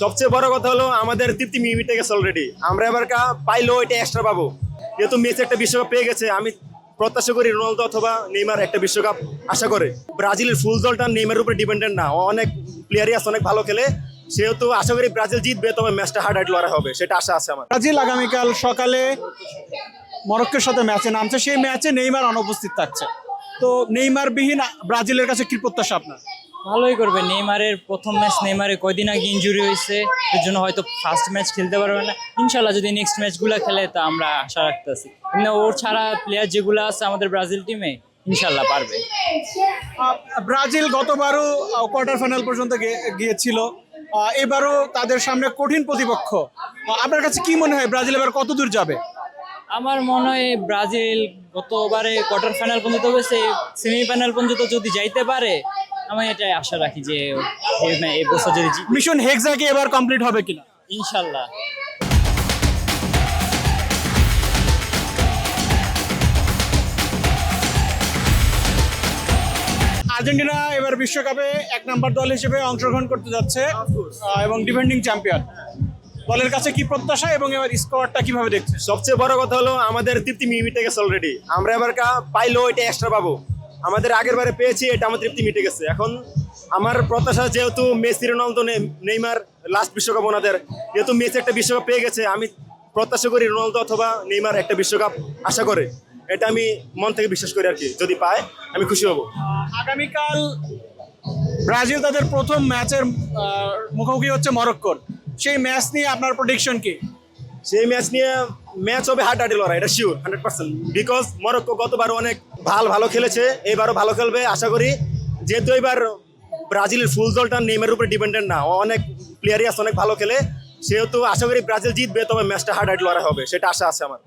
সবচেয়ে বড় কথা হলো আমাদের তৃপ্তি মিটে গেছে অলরেডি। আমরা এবার পাইলেও এটা এক্সট্রা পাবো, যেহেতু মেসি একটা বিশ্বকাপ পেয়ে গেছে। আমি প্রত্যাশা করি রোনালদো অথবা নেইমার একটা বিশ্বকাপ আশা করে। ব্রাজিলের ফুল দলটা নেইমারের উপরে ডিপেন্ডেন্ট না, ও অনেক প্লেয়ারই আছে, অনেক ভালো খেলে। সেহেতু আশা করি ব্রাজিল জিতবে, তবে ম্যাচটা হার্ড লড়াই হবে, সেটা আশা আছে আমার। ব্রাজিল আগামীকাল সকালে মরক্কোর সাথে ম্যাচে নামছে, সেই ম্যাচে নেইমার অনুপস্থিত থাকছে। তো নেইমার বিহীন ব্রাজিলের কাছে কি প্রত্যাশা আপনার? ভালোই করবে। নেইমারের প্রথম ম্যাচ, নেইমারের কয়দিন আগে ইনজুরি হয়েছে, এর জন্য হয়তো ফার্স্ট ম্যাচ খেলতে পারবে না। ইনশাল্লাহ যদি নেক্সট ম্যাচগুলো খেলে তা আমরা আশা রাখতেছি। কিন্তু ওর ছাড়া প্লেয়ার যেগুলো আছে আমাদের ব্রাজিল টিমে, ইনশাল্লাহ পারবে। ব্রাজিল গতবারও কোয়ার্টার ফাইনাল পর্যন্ত গিয়েছিল, এবারও তাদের সামনে কঠিন প্রতিপক্ষ। আপনার কাছে কি মনে হয় ব্রাজিল এবার কত দূর যাবে? আমার মনে হয় ব্রাজিল গতবারে কোয়ার্টার ফাইনাল পর্যন্ত গেছে, সেমিফাইনাল পর্যন্ত যদি যাইতে পারে আমি এটাই আশা রাখি যে এই বছর যদি মিশন হেক্সা কি এবার কমপ্লিট হবে কিনা? ইনশাল্লাহ। আর্জেন্টিনা এবার বিশ্বকাপে 1 নম্বর দল হিসেবে অংশগ্রহণ করতে যাচ্ছে এবং ডিফেন্ডিং চ্যাম্পিয়ন। দলের কাছে কি প্রত্যাশা এবং এবার স্কোয়াডটা কিভাবে দেখছে? সবচেয়ে বড় কথা হলো আমাদের তৃপ্তি মিটে গেছে অলরেডি। আমরা এবার পাইলেও এটা এক্সট্রা পাবো। আমাদের আগের বারে পেয়েছি, এটা আমার তৃপ্তি মিটে গেছে। এখন আমার প্রত্যাশা, যেহেতু মেসি রোনালদো নেইমার লাস্ট বিশ্বকাপ ওনাদের, যেহেতু মেসি একটা বিশ্বকাপ পেয়ে গেছে, আমি প্রত্যাশা করি রোনালদো অথবা নেইমার একটা বিশ্বকাপ আশা করে। এটা আমি মন থেকে বিশ্বাস করি আর কি। যদি পায় আমি খুশি হব। আগামীকাল ব্রাজিল তাদের প্রথম ম্যাচের মুখোমুখি হচ্ছে মরক্কোর। সেই ম্যাচ নিয়ে আপনার প্রেডিকশন কি? সেই ম্যাচ হবে হাড্ডাহাড্ডি লড়াই, এটা শিওর 100%। বিকজ মরক্কো গতবার অনেক ভালো খেলেছে, এবারও ভালো খেলবে আশা করি। যেহেতু এবার ব্রাজিলের ফুল দলটা নেইমারের উপরে ডিপেন্ডেন্ট না, ও অনেক প্লেয়ারই আছে, অনেক ভালো খেলে। সেহেতু আশা করি ব্রাজিল জিতবে, তবে ম্যাচটা হাড্ডাহাড্ডি লড়াই হবে, সেটা আশা আছে আমার।